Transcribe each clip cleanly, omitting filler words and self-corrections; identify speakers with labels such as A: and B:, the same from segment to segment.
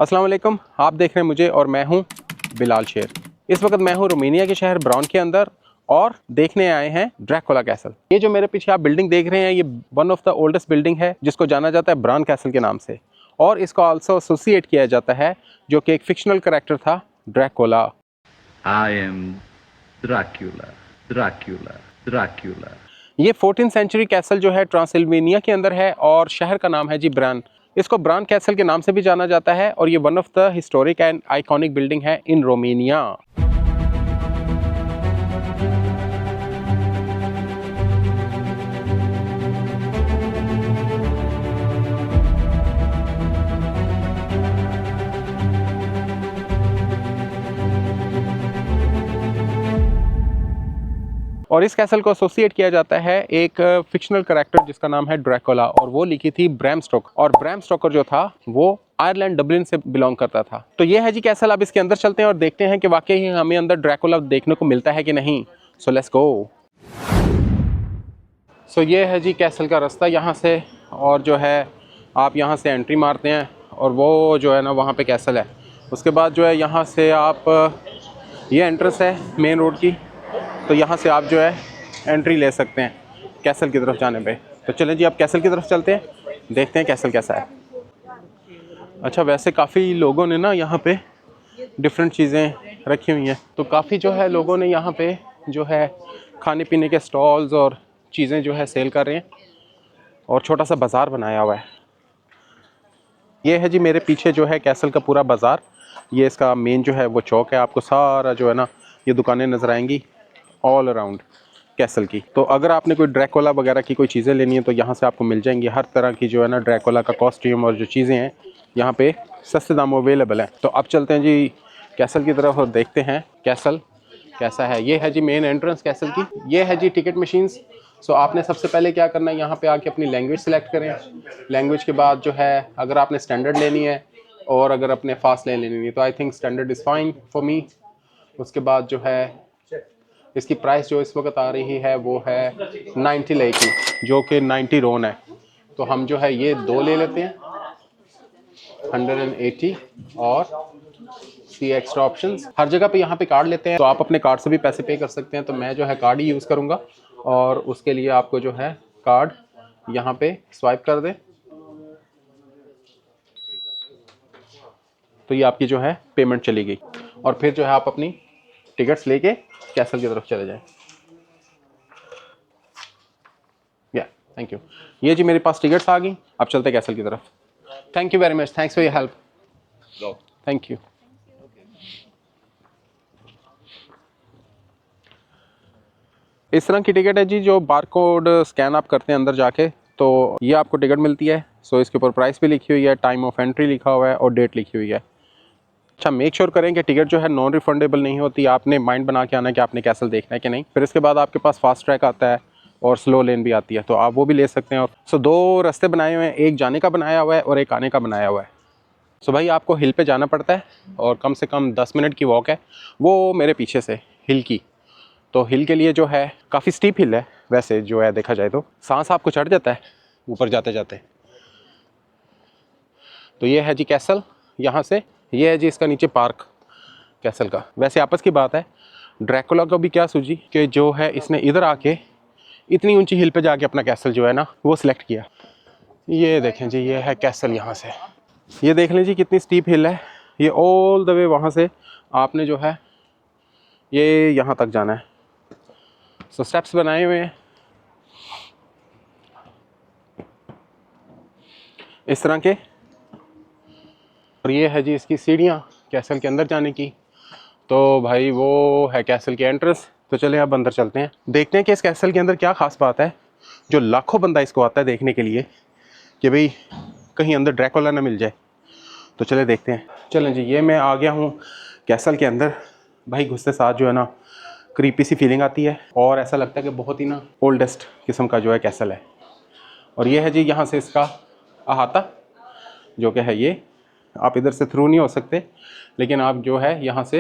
A: अस्सलाम वालेकुम, आप देख रहे हैं मुझे और मैं हूं बिलाल शेर। इस वक्त मैं हूं रोमानिया के शहर ब्राउन के अंदर और देखने आए हैं ड्रैकुला कैसल। ये जो मेरे पीछे आप बिल्डिंग देख रहे हैं ये one of the oldest building है जिसको जाना जाता है ब्राउन कैसल के नाम से, और इसको आल्सो एसोसिएट किया जाता है जो कि एक फिक्शनल कैरेक्टर था Dracula.
B: I am Dracula, Dracula, Dracula.
A: ये 14th सेंचुरी कैसल जो है ट्रांसिल्वेनिया के अंदर है और शहर का नाम है जी ब्रान। इसको ब्रान कैसल के नाम से भी जाना जाता है और ये one of the historic and iconic building है इन रोमानिया। और इस कैसल को एसोसिएट किया जाता है एक फिक्शनल कैरेक्टर जिसका नाम है ड्रैकुला, और वो लिखी थी ब्रैम स्टोकर, और ब्रैम स्टोकर जो था वो आयरलैंड डब्लिन से बिलोंग करता था। तो ये है जी कैसल। अब इसके अंदर चलते हैं और देखते हैं कि वाकई ही हमें अंदर ड्रैकुला देखने को मिलता है कि नहीं। So let's go. सो ये है जी कैसल का रास्ता यहाँ से, और जो है आप यहाँ से एंट्री मारते हैं और वो जो है ना वहाँ पे कैसल है। उसके बाद जो है यहाँ से आप ये एंट्रेंस है मेन रोड की, तो यहाँ से आप जो है एंट्री ले सकते हैं कैसल की तरफ जाने पे। तो चलें जी आप कैसल की तरफ चलते हैं, देखते हैं कैसल कैसा है। अच्छा, वैसे काफ़ी लोगों ने ना यहाँ पे डिफरेंट चीज़ें रखी हुई हैं, तो काफ़ी जो है लोगों ने यहाँ पे जो है खाने पीने के स्टॉल्स और चीज़ें जो है सेल कर रहे हैं, और छोटा सा बाज़ार बनाया हुआ है। ये है जी मेरे पीछे जो है कैसल का पूरा बाज़ार। ये इसका मेन जो है वो चौक है। आपको सारा जो है ना ये दुकानें नज़र आएंगी ऑल अराउंड कैसल की। तो अगर आपने कोई ड्रैकुला वगैरह की कोई चीज़ें लेनी है तो यहाँ से आपको मिल जाएंगी। हर तरह की जो है ना ड्रैकुला का कॉस्ट्यूम और जो चीज़ें हैं यहाँ पे सस्ते दामों अवेलेबल हैं। तो अब चलते हैं जी कैसल की तरफ और देखते हैं कैसल कैसा है। ये है जी मेन एंट्रेंस कैसल की। ये है जी टिकट मशीन्स। सो आपने सबसे पहले क्या करना है, यहाँ पे आके अपनी लैंग्वेज सेलेक्ट करें। लैंग्वेज के बाद जो है अगर आपने स्टैंडर्ड लेनी है और अगर अपने फास्ट लेनी है तो I think standard is fine for me. उसके बाद जो है इसकी प्राइस जो इस वक्त आ रही है वो है 90 लई की, जो कि 90 रोन है। तो हम जो है ये दो ले लेते हैं 180, और सी एक्स्ट्रा ऑप्शंस हर जगह पे यहाँ पे कार्ड लेते हैं, तो आप अपने कार्ड से भी पैसे पे कर सकते हैं। तो मैं जो है कार्ड ही यूज़ करूँगा, और उसके लिए आपको जो है कार्ड यहाँ पे स्वाइप कर दें तो ये आपकी जो है पेमेंट चली गई, और फिर जो है आप अपनी टिकट्स लेके कैसल की तरफ चले जाएं। या थैंक यू। ये जी मेरे पास टिकट्स आ गई। अब चलते हैं कैसल की तरफ। Thank you very much, thanks for your help. Thank you. इस तरह की टिकट है जी जो बारकोड स्कैन आप करते हैं अंदर जाके, तो ये आपको टिकट मिलती है। सो इसके ऊपर प्राइस भी लिखी हुई है, टाइम ऑफ एंट्री लिखा हुआ है और डेट लिखी हुई है। अच्छा, मेक श्योर करें कि टिकट जो है नॉन रिफंडेबल नहीं होती। आपने माइंड बना के आना है कि आपने कैसल देखना है कि नहीं। फिर इसके बाद आपके पास फास्ट ट्रैक आता है और स्लो लेन भी आती है, तो आप वो भी ले सकते हैं। सो दो रास्ते बनाए हुए हैं, एक जाने का बनाया हुआ है और एक आने का बनाया हुआ है। सो भाई आपको हिल पे जाना पड़ता है और कम से कम 10 मिनट की वॉक है वो मेरे पीछे से हिल की। तो हिल के लिए जो है काफ़ी स्टीप हिल है वैसे जो है देखा जाए तो, सांस आपको चढ़ जाता है ऊपर जाते जाते। तो ये है जी कैसल यहाँ से। ये है जी इसका नीचे पार्क कैसल का। वैसे आपस की बात है, ड्रैकुला को भी क्या सूझी कि जो है इसने इधर आके इतनी ऊंची हिल पे जाके अपना कैसल जो है ना वो सिलेक्ट किया। ये देखें जी ये है कैसल यहाँ से। ये देख लें जी कितनी स्टीप हिल है। ये ऑल द वे वहाँ से आपने जो है ये यहाँ तक जाना है। सो स्टेप्स बनाए हुए हैं इस तरह के, और ये है जी इसकी सीढ़ियाँ कैसल के अंदर जाने की। तो भाई वो है कैसल की एंट्रेंस। तो चले अब अंदर चलते हैं, देखते हैं कि इस कैसल के अंदर क्या ख़ास बात है जो लाखों बंदा इसको आता है देखने के लिए कि भाई कहीं अंदर ड्रैकुला ना मिल जाए। तो चले देखते हैं। चलें जी, ये मैं आ गया हूँ कैसल के अंदर। भाई घुसते साथ जो है ना क्रीपी सी फीलिंग आती है, और ऐसा लगता है कि बहुत ही ना ओल्डेस्ट किस्म का जो है कैसल है। और ये है जी यहाँ से इसका अहाता जो कि है ये, आप इधर से थ्रू नहीं हो सकते, लेकिन आप जो है यहाँ से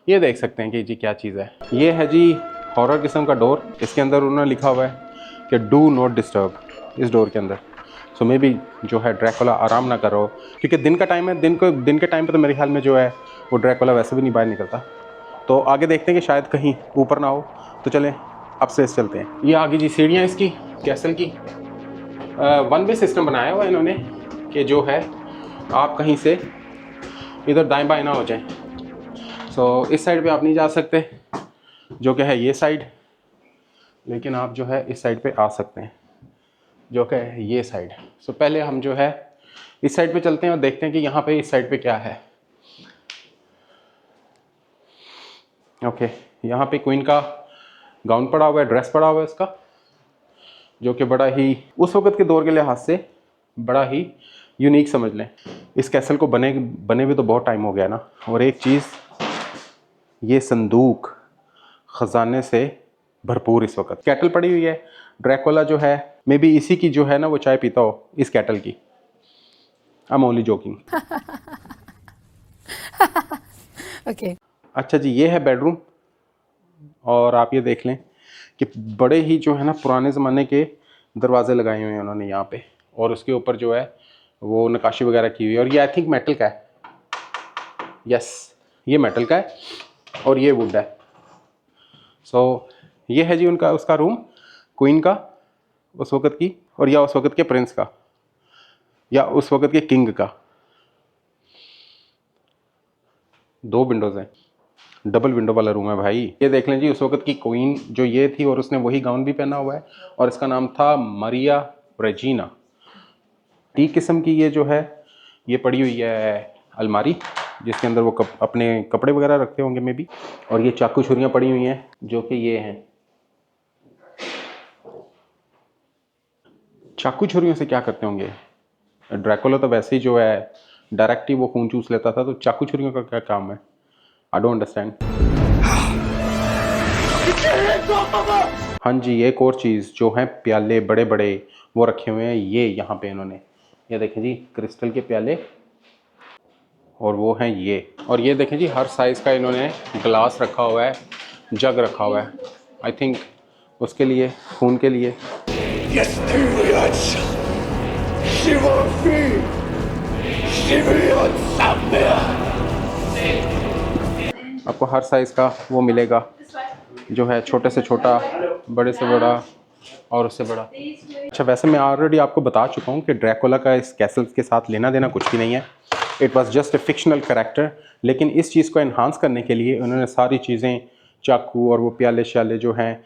A: ये देख सकते हैं कि जी क्या चीज़ है। ये है जी हॉरर किस्म का डोर। इसके अंदर उन्होंने लिखा हुआ है कि डू नॉट डिस्टर्ब, इस डोर के अंदर। सो मे भी जो है ड्रैकुला आराम ना कर रहा हो, क्योंकि दिन का टाइम है। दिन के टाइम पे तो मेरे ख्याल में जो है वो ड्रैकुला वैसे भी नहीं बाहर निकलता। तो आगे देखते हैं कि शायद कहीं ऊपर ना हो। तो चलें अपस्टेयर्स चलते हैं। ये आगे जी सीढ़ियाँ इसकी कैसल की। वन वे सिस्टम बनाया हुआ है इन्होंने कि जो है आप कहीं से इधर दाएं बाएं ना हो जाएं। सो इस साइड पे आप नहीं जा सकते, जो कि है ये साइड, लेकिन आप जो है इस साइड पे आ सकते हैं, जो कि है ये साइड। सो पहले हम जो है इस साइड पे चलते हैं और देखते हैं कि यहाँ पे इस साइड पे क्या है। ओके, यहाँ पे क्वीन का गाउन पड़ा हुआ है, ड्रेस पड़ा हुआ है इसका, जो कि बड़ा ही उस वक्त के दौर के लिहाज से बड़ा ही यूनिक समझ लें। इस कैसल को बने भी तो बहुत टाइम हो गया ना। और एक चीज़, ये संदूक ख़जाने से भरपूर इस वक्त। कैटल पड़ी हुई है, ड्रैकुला जो है मे बी इसी की जो है ना वो चाय पीता हो, इस कैटल की। I am only joking.
C: Okay.
A: अच्छा जी, ये है बेडरूम। और आप ये देख लें कि बड़े ही जो है ना पुराने ज़माने के दरवाजे लगाए हुए हैं उन्होंने यहाँ पे, और उसके ऊपर जो है वो नक्काशी वगैरह की हुई है। और ये आई थिंक मेटल का है। यस, ये मेटल का है और ये वुड है। सो ये है जी उसका रूम, क्वीन का उस वक़्त की, और या उस वक़्त के प्रिंस का, या उस वक़्त के किंग का। 2 विंडोज़ हैं, डबल विंडो वाला रूम है भाई। ये देख लें जी, उस वक्त की क्वीन जो ये थी, और उसने वही गाउन भी पहना हुआ है, और इसका नाम था मरिया रेजिना। टी किस्म की ये जो है ये पड़ी हुई है अलमारी, जिसके अंदर वो अपने कपड़े वगैरह रखते होंगे मे बी। और ये चाकू छुरियाँ पड़ी हुई हैं, जो कि ये हैं। चाकू छुरियों से क्या करते होंगे? ड्रैकुला तो वैसे ही जो है डायरेक्ट ही वो खून चूस लेता था, तो चाकू छुरियों का क्या काम है? I don't understand. हाँ जी, एक और चीज़ जो है, प्याले बड़े बड़े वो रखे हुए हैं ये यहाँ पे इन्होंने। ये देखें जी, क्रिस्टल के प्याले, और वो हैं ये। और ये देखें जी, हर साइज़ का इन्होंने ग्लास रखा हुआ है, जग रखा हुआ है। आई थिंक उसके लिए, खून के लिए। आपको हर साइज़ का वो मिलेगा, जो है छोटे से छोटा, बड़े से बड़ा, और उससे बड़ा। अच्छा, वैसे मैं ऑलरेडी आपको बता चुका हूँ कि ड्रैकुला का इस कैसल के साथ लेना देना कुछ भी नहीं है। It was just a fictional character. लेकिन इस चीज़ को एनहांस करने के लिए उन्होंने सारी चीज़ें, चाकू और वो प्याले श्याले जो हैं,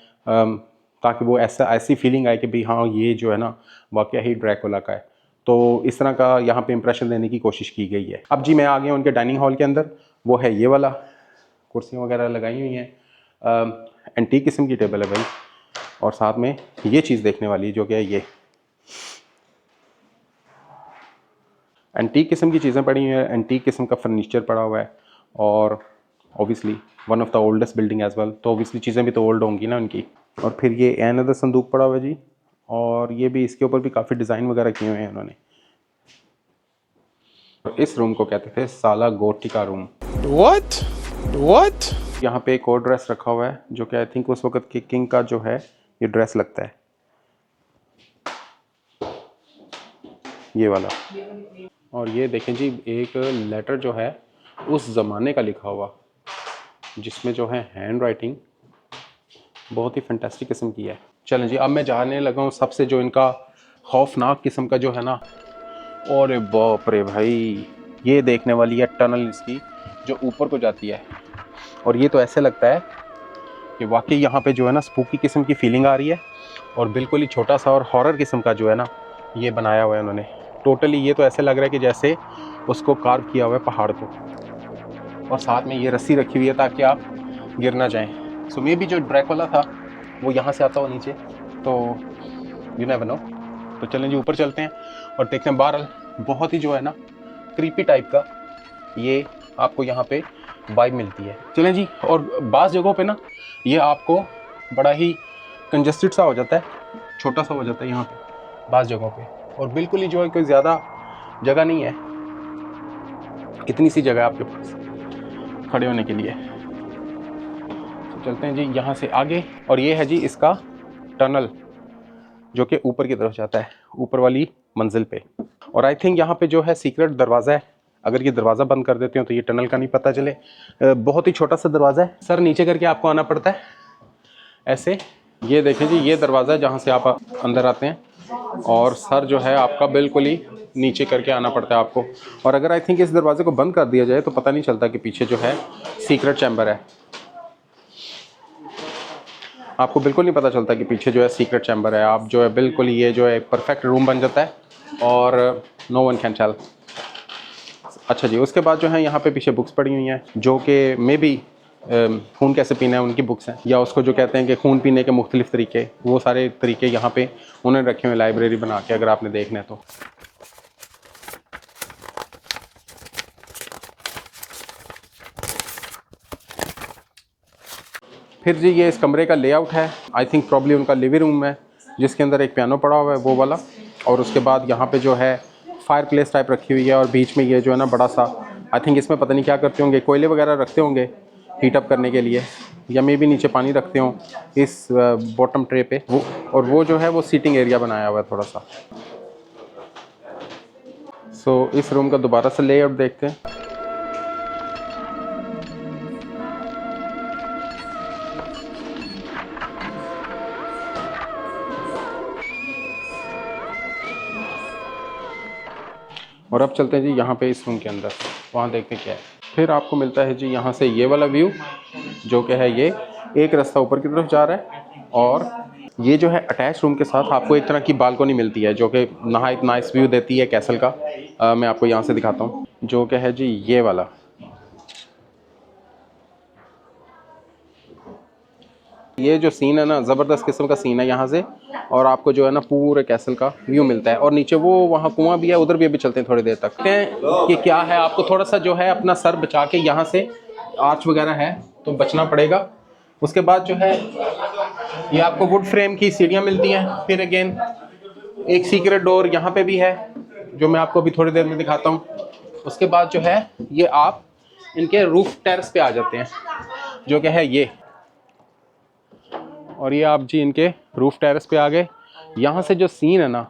A: ताकि वो ऐसी फीलिंग आए कि भाई हाँ, ये जो है ना वाकई ही ड्रैकुला का है। तो इस तरह का यहाँ पे इंप्रेशन देने की कोशिश की गई है। अब जी मैं आ गया उनके डाइनिंग हॉल के अंदर। वो है ये वाला, कुर्सियाँ वगैरह लगाई हुई हैं, एंटीक किस्म की टेबल है भाई। और साथ में ये चीज़ देखने वाली, जो कि है ये एंटीक किस्म की चीज़ें पड़ी हुई हैं, एंटीक किस्म का फर्नीचर पड़ा हुआ है, और obviously one of the oldest building as well, तो ऑब्वियसली चीज़ें भी तो ओल्ड होंगी ना उनकी। और फिर ये अनदर संदूक पड़ा हुआ है जी, और ये भी, इसके ऊपर भी काफ़ी डिज़ाइन वगैरह किए हुए हैं उन्होंने। इस रूम को कहते थे साला गोटिका रूम। What? यहाँ पे एक और ड्रेस रखा हुआ है, जो कि आई थिंक उस वक्त के किंग का जो है ये ड्रेस लगता है, ये वाला। और ये देखें जी, एक लेटर जो है उस ज़माने का लिखा हुआ, जिसमें जो है हैंड राइटिंग बहुत ही फैंटास्टिक किस्म की है। चलें जी, अब मैं जानने लगा हूँ सबसे जो इनका खौफनाक किस्म का जो है ना, और बाप रे भाई, ये देखने वाली है टनल इसकी, जो ऊपर को जाती है। और ये तो ऐसे लगता है कि वाकई यहाँ पे जो है ना स्पूकी किस्म की फीलिंग आ रही है, और बिल्कुल ही छोटा सा और हॉरर किस्म का जो है ना ये बनाया हुआ है उन्होंने। टोटली ये तो ऐसे लग रहा है कि जैसे उसको कार्व किया हुआ है पहाड़ को, और साथ में ये रस्सी रखी हुई है ताकि आप गिर ना जाएं। सो मे भी जो ड्रैकुला था वो यहाँ से आता हो नीचे, तो यू नेवर नो। तो चलें जी, ऊपर चलते हैं और देखते हैं। बहरहाल बहुत ही जो है ना क्रीपी टाइप का ये आपको यहाँ पे वाइब मिलती है। चलें जी, और बाज़ जगहों पे ना ये आपको बड़ा ही कंजस्टेड सा हो जाता है, छोटा सा हो जाता है यहाँ पे बाज़ जगहों पे, और बिल्कुल ही जो है कोई ज़्यादा जगह नहीं है, इतनी सी जगह आपके पास खड़े होने के लिए। तो चलते हैं जी यहाँ से आगे, और ये है जी इसका टनल, जो कि ऊपर की तरफ जाता है, ऊपर वाली मंजिल पे। और आई थिंक यहाँ पे जो है सीक्रेट दरवाज़ा है, अगर ये दरवाज़ा बंद कर देते हो तो ये टनल का नहीं पता चले। बहुत ही छोटा सा दरवाज़ा है, सर नीचे करके आपको आना पड़ता है ऐसे। ये देखें जी, ये दरवाज़ा है जहाँ से आप अंदर आते हैं, और सर जो है आपका बिल्कुल ही नीचे करके आना पड़ता है आपको। और अगर आई थिंक इस दरवाजे को बंद कर दिया जाए तो पता नहीं चलता कि पीछे जो है सीक्रेट चैम्बर है। आपको बिल्कुल नहीं पता चलता कि पीछे जो है सीक्रेट चैम्बर है। आप जो है बिल्कुल ये जो है परफेक्ट रूम बन जाता है और नो वन कैन टेल। अच्छा जी, उसके बाद जो है यहाँ पे पीछे बुक्स पड़ी हुई हैं जो कि मे बी खून कैसे पीना है उनकी बुक्स हैं, या उसको जो कहते हैं कि खून पीने के मुख्तलिफ तरीके, वो सारे तरीके यहाँ पे उन्होंने रखे हुए लाइब्रेरी बना के, अगर आपने देखना है तो। फिर जी ये इस कमरे का लेआउट है, आई थिंक प्रॉब्ली उनका लिविंग रूम है जिसके अंदर एक पियानो पड़ा हुआ है वो वाला। और उसके बाद यहाँ पे जो है फायर प्लेस टाइप रखी हुई है, और बीच में ये जो है ना बड़ा सा, आई थिंक इसमें पता नहीं क्या करते होंगे, कोयले वगैरह रखते होंगे हीट अप करने के लिए, या मे भी नीचे पानी रखते हों इस बॉटम ट्रे पे वो। और वो जो है वो सीटिंग एरिया बनाया हुआ है थोड़ा सा। सो इस रूम का दोबारा से लेआउट देखते हैं। और अब चलते हैं जी यहाँ पे इस रूम के अंदर, वहाँ देखते हैं क्या है। फिर आपको मिलता है जी यहाँ से ये वाला व्यू, जो कि है ये एक रास्ता ऊपर की तरफ जा रहा है, और ये जो है अटैच रूम के साथ आपको एक तरह की बालकनी मिलती है जो कि नहायत नाइस व्यू देती है कैसल का। मैं आपको यहाँ से दिखाता हूँ, जो कि है जी ये वाला। ये जो सीन है ना, ज़बरदस्त किस्म का सीन है यहाँ से, और आपको जो है ना पूरे कैसल का व्यू मिलता है। और नीचे वो वहाँ कुआं भी है, उधर भी अभी चलते हैं थोड़ी देर तक। कि क्या है, आपको थोड़ा सा जो है अपना सर बचा के, यहाँ से आर्च वगैरह है तो बचना पड़ेगा। उसके बाद जो है ये आपको वुड फ्रेम की सीढ़ियाँ मिलती हैं। फिर अगेन एक सीक्रेट डोर यहाँ पे भी है जो मैं आपको अभी थोड़ी देर में दिखाता हूँ। उसके बाद जो है ये आप इनके रूफ टेरेस पे आ जाते हैं, जो कि है ये। और ये आप जी इनके रूफ टेरेस पे आ गए। यहाँ से जो सीन है ना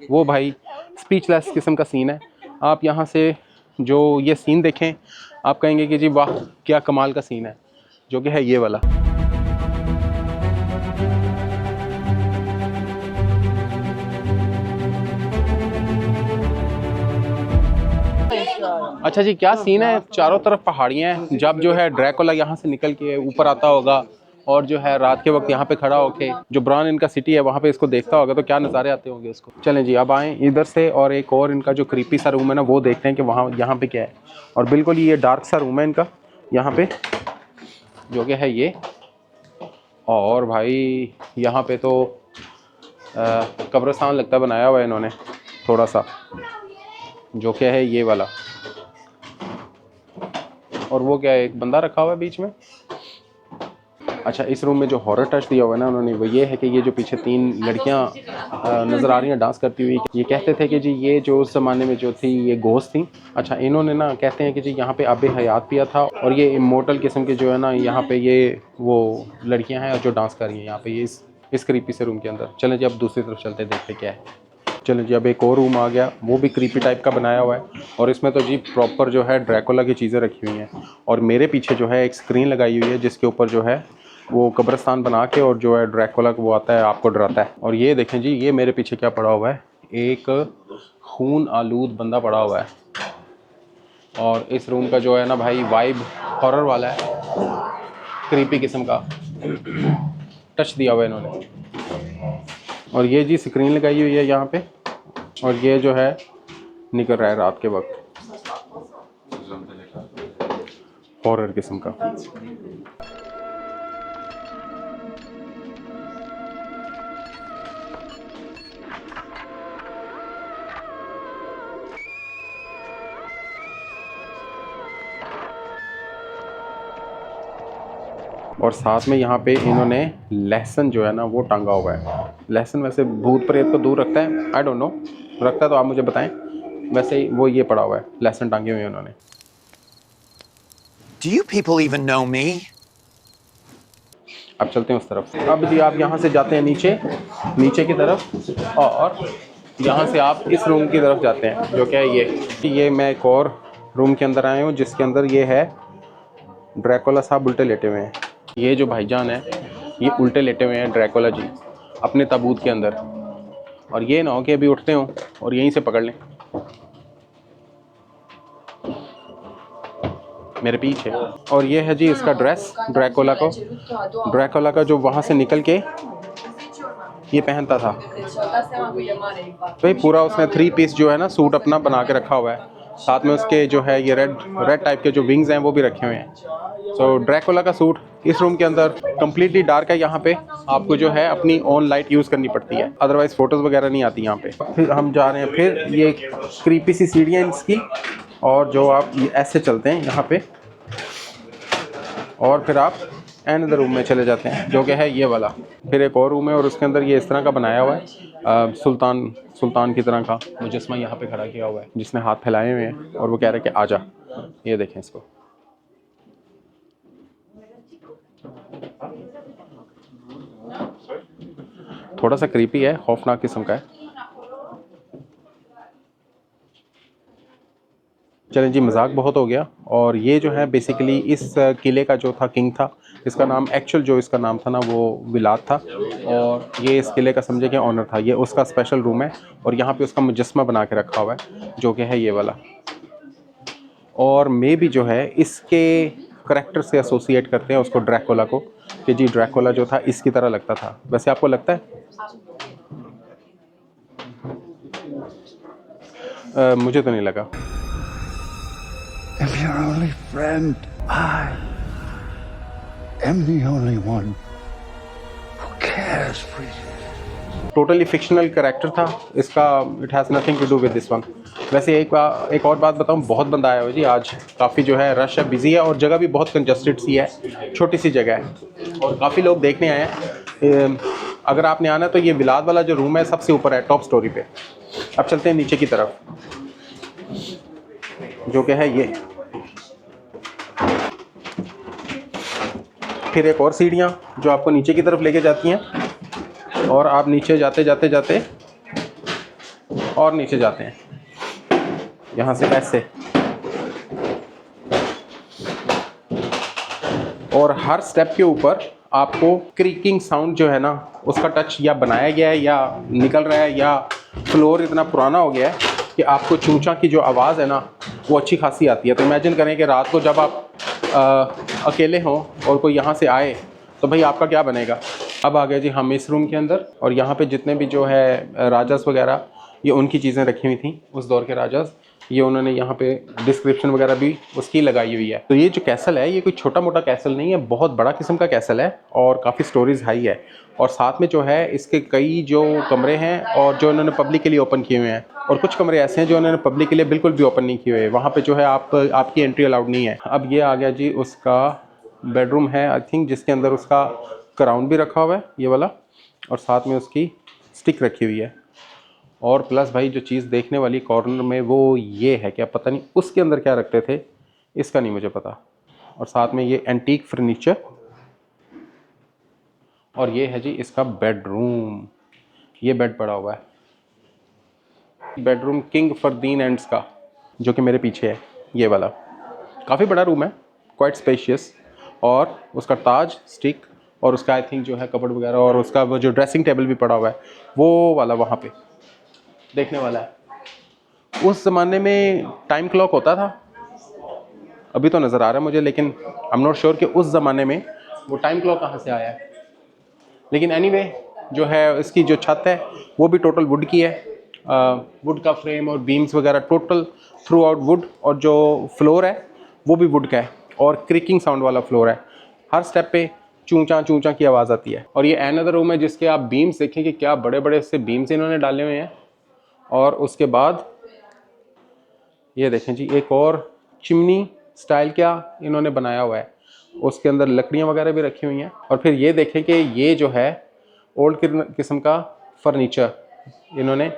A: वो भाई स्पीचलेस किस्म का सीन है। आप यहाँ से जो ये सीन देखें, आप कहेंगे कि जी वाह क्या कमाल का सीन है, जो कि है ये वाला। अच्छा जी, क्या सीन है, चारों तरफ पहाड़ियाँ हैं। जब जो है ड्रैकुला यहाँ से निकल के ऊपर आता होगा और जो है रात के वक्त यहाँ पे खड़ा होके जो ब्राउन इनका सिटी है वहाँ पे इसको देखता होगा, तो क्या नज़ारे आते होंगे उसको। चलें जी, अब आएँ इधर से और एक और इनका जो क्रीपी सा रूम है ना वो देखते हैं कि वहाँ यहाँ पे क्या है। और बिल्कुल ये डार्क सा रूम है इनका यहाँ पे, जो कि है ये। और भाई यहाँ पे तो कब्रिस्तान लगता बनाया हुआ है इन्होंने थोड़ा सा, जो कि है ये वाला। और वो क्या है, एक बंदा रखा हुआ है बीच में। अच्छा, इस रूम में जो हॉरर टच दिया हुआ है ना उन्होंने, वो ये है कि ये जो पीछे 3 लड़कियां नज़र आ रही हैं डांस करती हुई, ये कहते थे कि जी ये जो उस ज़माने में जो थी ये घोस्ट थी। अच्छा, इन्होंने ना कहते हैं कि जी यहाँ पे आबे हयात पिया था, और ये इमोर्टल किस्म के जो है ना यहाँ पे ये वो लड़कियाँ हैं जो डांस कर रही हैं यहाँ पे ये इस क्रीपी से रूम के अंदर। चलें जी, अब दूसरी तरफ चलते देखते क्या है। चलो जी, अब एक और रूम आ गया, वो भी क्रीपी टाइप का बनाया हुआ है, और इसमें तो जी प्रॉपर जो है ड्रैकुला की चीज़ें रखी हुई हैं। और मेरे पीछे जो है एक स्क्रीन लगाई हुई है जिसके ऊपर जो है वो कब्रिस्तान बना के और जो है ड्रैकुला वो आता है आपको डराता है। और ये देखें जी, ये मेरे पीछे क्या पड़ा हुआ है, एक खून आलूद बंदा पड़ा हुआ है। और इस रूम का जो है ना भाई वाइब हॉरर वाला है, क्रीपी किस्म का टच दिया हुआ है इन्होंने। और ये जी स्क्रीन लगाई हुई है यहाँ पे, और ये जो है निकल रहा है रात के वक्त, हॉरर किस्म का। और साथ में यहाँ पे इन्होंने लहसुन जो है ना वो टांगा हुआ है। लहसुन वैसे भूत प्रेत को दूर रखता है, आई डोंट नो, रखता है तो आप मुझे बताएं। वैसे ही वो ये पड़ा हुआ है, लहसुन टांगे हुए हैं उन्होंने।
D: Do you people even know me?
A: अब चलते हैं उस तरफ। अब जी आप यहाँ से जाते हैं नीचे की तरफ, और यहाँ से आप इस रूम की तरफ जाते हैं जो कि है ये मैं एक और रूम के अंदर आया हूँ जिसके अंदर ये है ड्रैकुला साहब उल्टे लेटे हुए हैं। ये जो भाईजान है ये उल्टे लेटे हुए हैं ड्रैकुला जी अपने ताबूत के अंदर, और ये ना हो कि अभी उठते हों और यहीं से पकड़ लें मेरे पीछे। और ये है जी इसका ड्रेस ड्रैकुला का जो वहाँ से निकल के ये पहनता था। भाई पूरा उसने 3 पीस जो है ना सूट अपना बना के रखा हुआ है, साथ में उसके जो है ये रेड टाइप के जो विंग्स हैं वो भी रखे हुए हैं। सो ड्रैकुला का सूट इस रूम के अंदर कम्प्लीटली डार्क है। यहाँ पे आपको जो है अपनी ऑन लाइट यूज़ करनी पड़ती है, अदरवाइज फोटोज़ वगैरह नहीं आती यहाँ पे। फिर हम जा रहे हैं, फिर ये क्रीपी सी सीढ़ियाँ इसकी, और जो आप ये ऐसे चलते हैं यहाँ पे, और फिर आप एंड रूम में चले जाते हैं जो कि है ये वाला। फिर एक और रूम है और उसके अंदर ये इस तरह का बनाया हुआ है, सुल्तान की तरह का मुजस्मा यहाँ पे खड़ा किया हुआ है जिसने हाथ फैलाए हुए हैं और वो कह रहे हैं कि आजा। ये देखें इसको। थोड़ा सा क्रीपी है, खौफनाक किस्म का है। चलें जी, मजाक बहुत हो गया। और ये जो है बेसिकली इस किले का जो था किंग था, इसका नाम एक्चुअल जो इसका नाम था ना वो विलाद था, और ये इस किले का समझे कि ऑनर था। ये उसका स्पेशल रूम है और यहाँ पे उसका मुजस्मा बना के रखा हुआ है जो कि है ये वाला। और मे भी जो है इसके करैक्टर से एसोसिएट करते हैं उसको ड्रैकुला को, कि जी ड्रैकुला जो था इसकी तरह लगता था। वैसे आपको लगता है? मुझे तो नहीं लगा।
D: If your only friend, I am the only one who cares for you.
A: Totally fictional character था इसका, it has nothing to do with this one. वैसे एक और बात बताऊं, बहुत बंदा आया हुआ जी आज, काफ़ी जो है रश है, बिजी है, और जगह भी बहुत कंजस्टेड सी है, छोटी सी जगह है और काफ़ी लोग देखने आए हैं। अगर आपने आना है तो ये विलाद वाला जो रूम है सबसे ऊपर है, टॉप स्टोरी पे। अब चलते हैं नीचे की तरफ जो कि है ये। फिर एक और सीढ़ियाँ जो आपको नीचे की तरफ लेके जाती हैं, और आप नीचे जाते जाते जाते और नीचे जाते हैं यहाँ से ऐसे, और हर स्टेप के ऊपर आपको क्रीकिंग साउंड जो है ना उसका टच या बनाया गया है या निकल रहा है, या फ्लोर इतना पुराना हो गया है कि आपको चूंचा की जो आवाज़ है ना वो अच्छी खासी आती है। तो इमेजिन करें कि रात को जब आप अकेले हों और कोई यहाँ से आए तो भाई आपका क्या बनेगा। अब आ गए जी हम इस रूम के अंदर, और यहाँ पे जितने भी जो है राजास वगैरह, ये उनकी चीज़ें रखी हुई थी, उस दौर के राजास। ये उन्होंने यहाँ पे डिस्क्रिप्शन वगैरह भी उसकी लगाई हुई है। तो ये जो कैसल है ये कोई छोटा मोटा कैसल नहीं है, बहुत बड़ा किस्म का कैसल है और काफ़ी स्टोरीज हाई है। और साथ में जो है इसके कई जो कमरे हैं और जो उन्होंने पब्लिक के लिए ओपन किए हुए हैं, और कुछ कमरे ऐसे हैं जो उन्होंने पब्लिक के लिए बिल्कुल भी ओपन नहीं किए हुए, वहाँ पे जो है आपकी एंट्री अलाउड नहीं है। अब ये आ गया जी उसका बेडरूम है आई थिंक, जिसके अंदर उसका क्राउन भी रखा हुआ है ये वाला, और साथ में उसकी स्टिक रखी हुई है। और प्लस भाई जो चीज़ देखने वाली कॉर्नर में वो ये है कि पता नहीं उसके अंदर क्या रखते थे, इसका नहीं मुझे पता। और साथ में ये एंटीक फर्नीचर, और ये है जी इसका बेडरूम। ये बेड पड़ा हुआ है, बेडरूम किंग फरदीन एंड्स का, जो कि मेरे पीछे है ये वाला। काफ़ी बड़ा रूम है, क्वाइट स्पेशियस, और उसका ताज स्टिक और उसका आई थिंक जो है कबर्ड वगैरह, और उसका वो जो ड्रेसिंग टेबल भी पड़ा हुआ है वो वाला वहाँ पे देखने वाला है। उस ज़माने में टाइम क्लॉक होता था, अभी तो नज़र आ रहा है मुझे, लेकिन आई एम नॉट श्योर कि उस ज़माने में वो टाइम क्लॉक कहाँ से आया है। लेकिन एनीवे जो है इसकी जो छत है वो भी टोटल वुड की है, वुड का फ्रेम और बीम्स वगैरह टोटल थ्रू आउट वुड, और जो फ्लोर है वो भी वुड का है और क्रिकिंग साउंड वाला फ्लोर है। हर स्टेप पे चूंचा चूंचा की आवाज़ आती है। और ये अनदर रूम है जिसके आप बीम्स देखें कि क्या बड़े बड़े से बीम्स इन्होंने डाले हुए हैं। और उसके बाद ये देखें जी एक और चिमनी स्टाइल क्या इन्होंने बनाया हुआ है, उसके अंदर लकड़ियाँ वगैरह भी रखी हुई हैं। और फिर ये देखें कि ये जो है ओल्ड किस्म का फर्नीचर, इन्होंने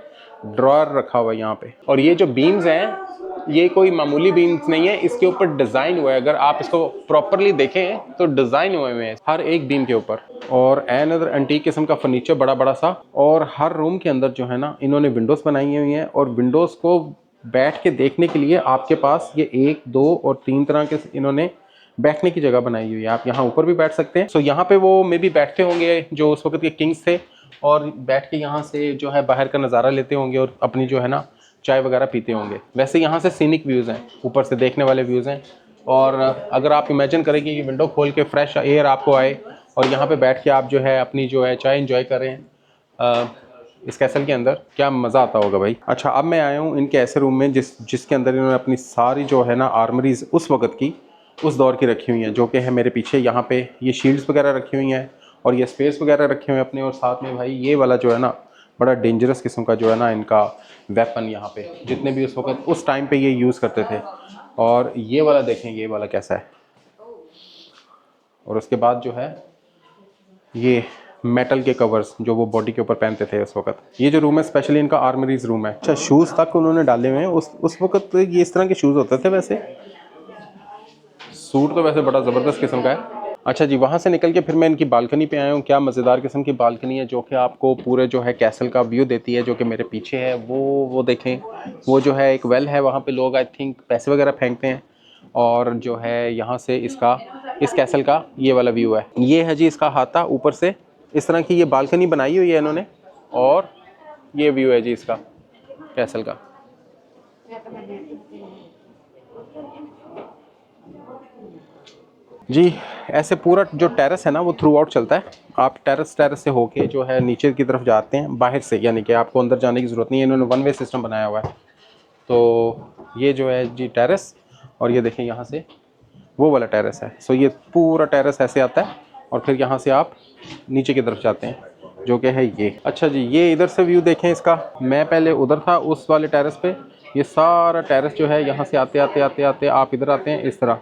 A: ड्रॉअर रखा हुआ है यहाँ पे। और ये जो बीम्स हैं ये कोई मामूली बीम्स नहीं है, इसके ऊपर डिज़ाइन हुआ है। अगर आप इसको प्रॉपरली देखें तो डिज़ाइन हुए हैं हर एक बीम के ऊपर। और अनदर एंटीक किस्म का फर्नीचर बड़ा बड़ा सा। और हर रूम के अंदर जो है ना इन्होंने विंडोज़ बनाई हुई हैं, और विंडोज़ को बैठ के देखने के लिए आपके पास ये 1, 2 और 3 तरह के इन्होंने बैठने की जगह बनाई हुई है। आप यहाँ ऊपर भी बैठ सकते हैं। सो यहाँ पे वो मे भी बैठते होंगे जो उस वक्त के किंग्स थे, और बैठ के यहाँ से जो है बाहर का नज़ारा लेते होंगे और अपनी जो है ना चाय वगैरह पीते होंगे। वैसे यहाँ से सीनिक व्यूज़ हैं, ऊपर से देखने वाले व्यूज़ हैं। और अगर आप इमेजिन करेंगे कि विंडो खोल के फ्रेश एयर आपको आए और यहाँ पे बैठ के आप जो है अपनी जो है चाय एंजॉय कर रहे हैं इस कैसल के अंदर, क्या मज़ा आता होगा भाई। अच्छा, अब मैं आया हूँ इनके ऐसे रूम में जिसके अंदर इन्होंने अपनी सारी जो है ना आर्मरीज उस वक्त की, उस दौर की रखी हुई हैं, जो कि है मेरे पीछे। यहाँ पे ये शील्ड्स वगैरह रखी हुई हैं और ये स्पेस वगैरह रखे हुए हैं अपने। और साथ में भाई ये वाला जो है ना बड़ा डेंजरस किस्म का जो है ना इनका वेपन, यहाँ पे जितने भी उस वक्त उस टाइम पे ये यूज़ करते थे। और ये वाला देखें, ये वाला कैसा है। और उसके बाद जो है ये मेटल के कवर्स जो वो बॉडी के ऊपर पहनते थे उस वक्त। ये जो रूम है स्पेशली इनका आर्मरीज रूम है। अच्छा, शूज़ तक उन्होंने डाले हुए हैं। उस वक्त ये इस तरह के शूज़ होते थे। वैसे सूट तो वैसे बड़ा ज़बरदस्त किस्म का है। अच्छा जी, वहाँ से निकल के फिर मैं इनकी बालकनी पे आया हूँ। क्या मज़ेदार किस्म की बालकनी है, जो कि आपको पूरे जो है कैसल का व्यू देती है, जो कि मेरे पीछे है। वो देखें, वो जो है एक वेल है, वहाँ पे लोग आई थिंक पैसे वगैरह फेंकते हैं। और जो है यहाँ से इस कैसल का ये वाला व्यू है। ये है जी इसका हाथा, ऊपर से इस तरह की ये बालकनी बनाई हुई है इन्होंने। और ये व्यू है जी इसका कैसल का। जी, ऐसे पूरा जो टेरेस है ना वो थ्रू आउट चलता है। आप टेरेस से होके जो है नीचे की तरफ जाते हैं बाहर से, यानी कि आपको अंदर जाने की ज़रूरत नहीं है। इन्होंने 1 वे सिस्टम बनाया हुआ है। तो ये जो है जी टेरेस, और ये देखें यहाँ से वो वाला टेरेस है। सो ये पूरा टेरेस ऐसे आता है और फिर यहाँ से आप नीचे की तरफ जाते हैं, जो कि है ये। अच्छा जी, ये इधर से व्यू देखें इसका। मैं पहले उधर था उस वाले टेरेस पे। ये सारा टेरेस जो है यहाँ से आते आते आप इधर आते हैं इस तरह,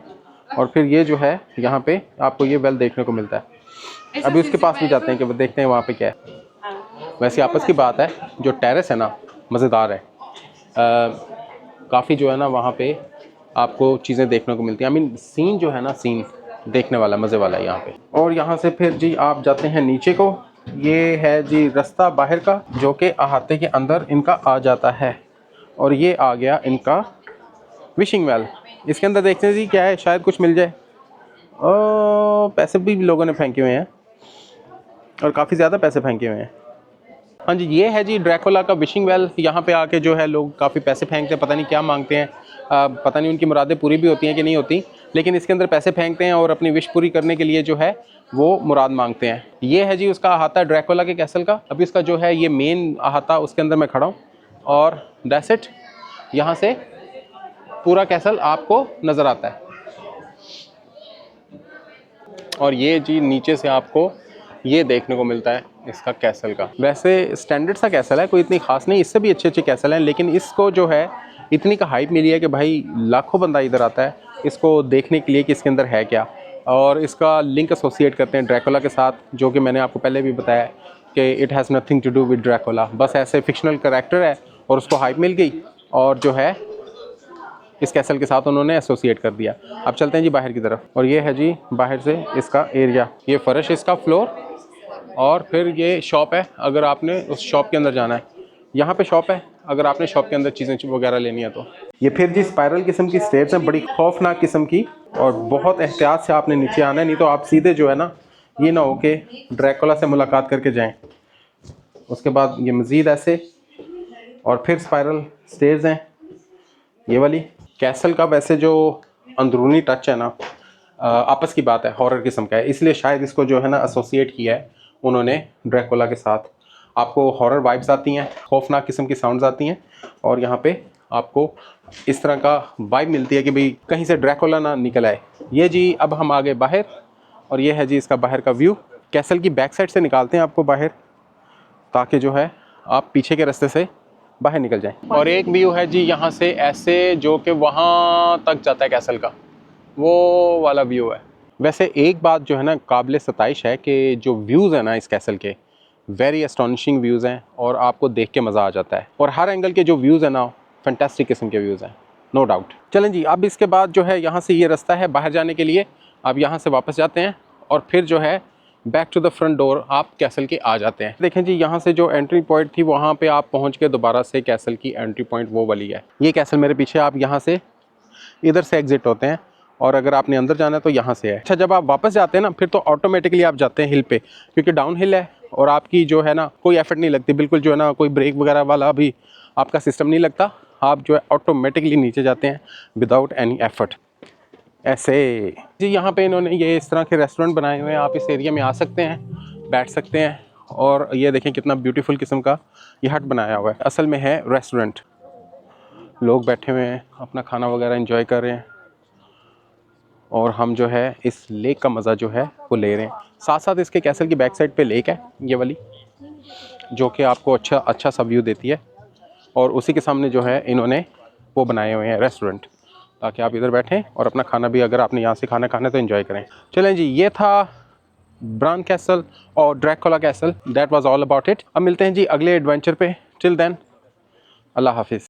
A: और फिर ये जो है यहाँ पे आपको ये वेल देखने को मिलता है। अभी उसके पास भी जाते हैं कि वो देखते हैं वहाँ पे क्या है। वैसे आपस की बात है, जो टेरेस है ना मज़ेदार है। काफ़ी जो है ना वहाँ पे आपको चीज़ें देखने को मिलती हैं। आई मीन सीन जो है ना, सीन देखने वाला मज़े वाला है यहाँ पे। और यहाँ से फिर जी आप जाते हैं नीचे को। ये है जी रास्ता बाहर का, जो कि अहाते के अंदर इनका आ जाता है। और ये आ गया इनका विशिंग वेल। इसके अंदर देखते हैं जी क्या है, शायद कुछ मिल जाए। पैसे भी लोगों ने फेंके हुए हैं, और काफ़ी ज़्यादा पैसे फेंके हुए हैं। हाँ जी, ये है जी ड्रैकुला का विशिंग वेल। यहाँ पे आके जो है लोग काफ़ी पैसे फेंकते हैं, पता नहीं क्या मांगते हैं। पता नहीं उनकी मुरादें पूरी भी होती हैं कि नहीं होती, लेकिन इसके अंदर पैसे फेंकते हैं और अपनी विश पूरी करने के लिए जो है वो मुराद मांगते हैं। ये है जी उसका अहाता ड्रैकुला के कैसल का। अभी इसका जो है ये मेन अहाता, उसके अंदर मैं खड़ा हूँ, और दैट्स इट। यहाँ से पूरा कैसल आपको नज़र आता है। और ये जी नीचे से आपको ये देखने को मिलता है इसका कैसल का। वैसे स्टैंडर्ड सा कैसल है, कोई इतनी ख़ास नहीं। इससे भी अच्छे अच्छे कैसल हैं, लेकिन इसको जो है इतनी का हाइप मिली है कि भाई लाखों बंदा इधर आता है इसको देखने के लिए कि इसके अंदर है क्या। और इसका लिंक एसोसिएट करते हैं ड्रैकुला के साथ, जो कि मैंने आपको पहले भी बताया कि it has nothing to do with Dracula. बस ऐसे फिक्शनल कैरेक्टर है और उसको हाइप मिल गई, और जो है इस कैसल के साथ उन्होंने एसोसिएट कर दिया। अब चलते हैं जी बाहर की तरफ। और ये है जी बाहर से इसका एरिया। ये फर्श इसका फ्लोर, और फिर ये शॉप है। अगर आपने उस शॉप के अंदर जाना है, यहाँ पे शॉप है, अगर आपने शॉप के अंदर चीज़ें वगैरह लेनी है तो। ये फिर जी स्पाइरल किस्म की स्टेप्स हैं, बड़ी खौफनाक किस्म की, और बहुत एहतियात से आपने नीचे आना है, नहीं तो आप सीधे जो है ना ये ना हो कि ड्रैकुला से मुलाकात करके जाएं। उसके बाद ये मज़ीद ऐसे, और फिर स्पाइरल स्टेयर्स हैं ये वाली। कैसल का वैसे जो अंदरूनी टच है ना, आपस की बात है, हॉरर किस्म का है, इसलिए शायद इसको जो है ना एसोसिएट किया है उन्होंने ड्रैकुला के साथ। आपको हॉरर वाइब्स आती हैं, खौफनाक किस्म की साउंड्स आती हैं, और यहाँ पे आपको इस तरह का वाइब मिलती है कि भाई कहीं से ड्रैकुला ना निकल आए। ये जी अब हम आ गए बाहर, और ये है जी इसका बाहर का व्यू। कैसल की बैक साइड से निकालते हैं आपको बाहर, ताकि जो है आप पीछे के रास्ते से बाहर निकल जाएं। और एक व्यू है जी यहाँ से ऐसे, जो कि वहाँ तक जाता है कैसल का, वो वाला व्यू है। वैसे एक बात जो है ना काबिल सताइश है कि जो व्यूज़ हैं ना इस कैसल के, वेरी एस्टॉनिशिंग व्यूज़ हैं, और आपको देख के मज़ा आ जाता है। और हर एंगल के जो व्यूज़ हैं ना फैंटास्टिक किस्म के व्यूज़ हैं। No doubt. चलें जी, अब इसके बाद जो है यहाँ से ये रास्ता है बाहर जाने के लिए, आप यहाँ से वापस जाते हैं और फिर जो है back to the front door आप कैसल के आ जाते हैं। देखें जी, यहाँ से जो एंट्री पॉइंट थी वहाँ पे आप पहुँच के दोबारा से कैसल की एंट्री पॉइंट वो वाली है। ये कैसल मेरे पीछे, आप यहाँ से इधर से एग्जिट होते हैं और अगर आपने अंदर जाना है तो यहाँ से है। अच्छा, जब आप वापस जाते हैं ना फिर तो ऑटोमेटिकली आप जाते हैं हिल पे, क्योंकि डाउन हिल है और आपकी जो है ना कोई एफर्ट नहीं लगती, बिल्कुल जो है ना कोई ब्रेक वगैरह वाला भी आपका सिस्टम नहीं लगता, आप जो है ऑटोमेटिकली नीचे जाते हैं विदाउट एनी एफर्ट। ऐसे जी, यहाँ पे इन्होंने ये इस तरह के रेस्टोरेंट बनाए हुए हैं, आप इस एरिया में आ सकते हैं, बैठ सकते हैं और ये देखें कितना ब्यूटीफुल किस्म का ये हट बनाया हुआ है। असल में है रेस्टोरेंट, लोग बैठे हुए हैं अपना खाना वगैरह एंजॉय कर रहे हैं और हम जो है इस लेक का मज़ा जो है वो ले रहे हैं। साथ साथ इसके कैसल की बैक साइड पे लेक है ये वाली, जो कि आपको अच्छा सा व्यू देती है और उसी के सामने जो है इन्होंने वो बनाए हुए हैं रेस्टोरेंट, ताकि आप इधर बैठें और अपना खाना भी अगर आपने यहाँ से खाना खाना है तो एंजॉय करें। चलें जी, ये था ब्रान कैसल और Dracula castle, that was all about it. अब मिलते हैं जी अगले एडवेंचर पे। टिल देन, अल्लाह हाफिज़।